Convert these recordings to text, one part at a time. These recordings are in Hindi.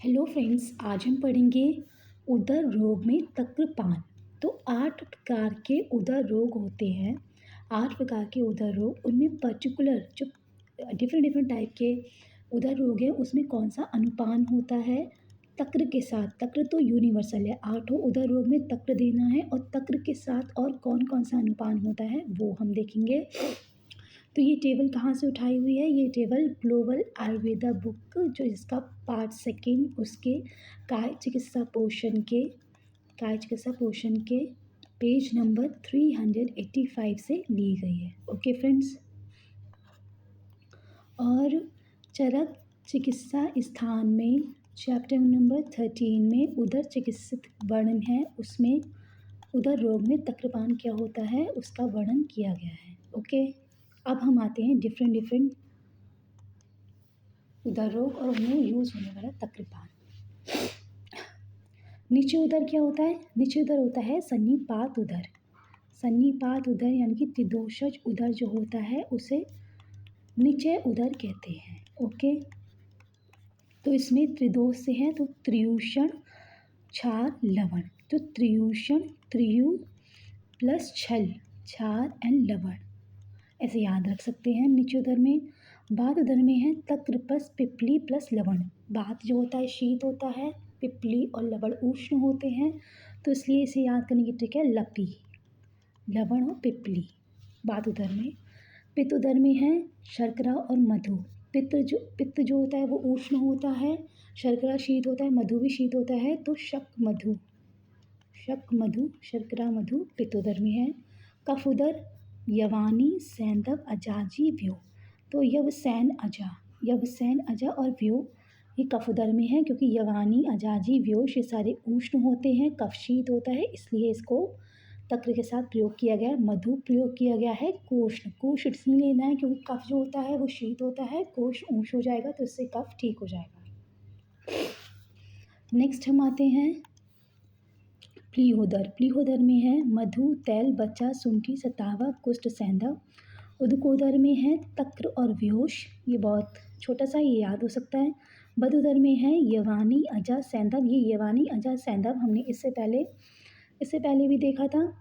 हेलो फ्रेंड्स, आज हम पढ़ेंगे उदर रोग में तक्रपान। तो 8 प्रकार के उदर रोग होते हैं। 8 प्रकार के उदर रोग, उनमें पर्टिकुलर जो डिफरेंट डिफरेंट टाइप के उदर रोग हैं उसमें कौन सा अनुपान होता है तक्र के साथ। तक्र तो यूनिवर्सल है, 8 उदर रोग में तक्र देना है और तक्र के साथ और कौन कौन सा अनुपान होता है वो हम देखेंगे। तो ये टेबल कहाँ से उठाई हुई है? ये टेबल ग्लोबल आयुर्वेदा बुक जो इसका पार्ट सेकेंड उसके काय चिकित्सा पोषण के पेज नंबर 385 से ली गई है। Okay friends. और चरक चिकित्सा स्थान में चैप्टर नंबर 13 में उदर चिकित्सित वर्णन है, उसमें उदर रोग में तक्रपान क्या होता है उसका वर्णन किया गया है। ओके, अब हम आते हैं डिफरेंट उदर रोग और उनमें यूज़ होने वाला तक्रपान। नीचे उदर क्या होता है? नीचे उदर होता है सन्निपात उदर। सन्निपात उदर यानी कि त्रिदोषज उदर जो होता है उसे नीचे उदर कहते हैं। ओके, तो इसमें त्रिदोष से है तो त्रियूषण क्षार लवण। तो त्रियूषण, त्रियु प्लस छल, क्षार एंड लवण, ऐसे याद रख सकते हैं। नीचे उदर में बाद उदर में है तक्र प्लस पिप्पली प्लस लवण। बात जो होता है शीत होता है, पिप्पली और लवण उष्ण होते हैं, तो इसलिए इसे याद करने की ट्रिक है लपी, लवण और पिप्पली बाद उदर में। पित्त उदर में है शर्करा और मधु। पित्त जो होता है वो उष्ण होता है, शर्करा शीत होता है, मधु भी शीत होता है, तो शक मधु, शर्करा मधु पित्त उदर में है। कफ उदर यवानी सैंधव अजाजी व्यो। तो यवसैन अजा और व्यो ये कफ उदर में है, क्योंकि यवानी अजाजी व्योश ये सारे उष्ण होते हैं, कफ शीत होता है, इसलिए इसको तक्र के साथ प्रयोग किया गया है। मधु प्रयोग किया गया है कोष इसलिए लेना है क्योंकि कफ जो होता है वो शीत होता है, कोष ऊष्ण हो जाएगा तो इससे कफ ठीक हो जाएगा। नेक्स्ट हम आते हैं प्लीहोदर में है मधु तैल बच्चा शुंठी सतावा कुष्ठ सैंधव। उदकोदर में है तक्र और व्योश, ये बहुत छोटा सा ये याद हो सकता है। बदोदर में है यवानी अजा सैंधव। ये यवानी अजा सैंधव हमने इससे पहले भी देखा था।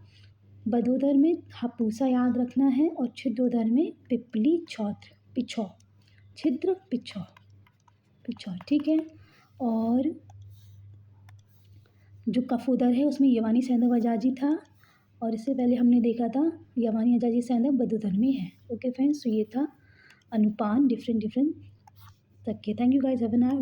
बदोदर में हापूसा याद रखना है और छिद्रोदर में पिप्पली पिछौ, छिद्र पिछौ, ठीक है। और जो कफोदर है उसमें यवानी सैंधव अजाजी था, और इससे पहले हमने देखा था यवानी अजाजी सैंधव बदोदर में है। ओके फ्रेंड्स, तो ये था अनुपान डिफरेंट तक के। Thank you guys, have a nice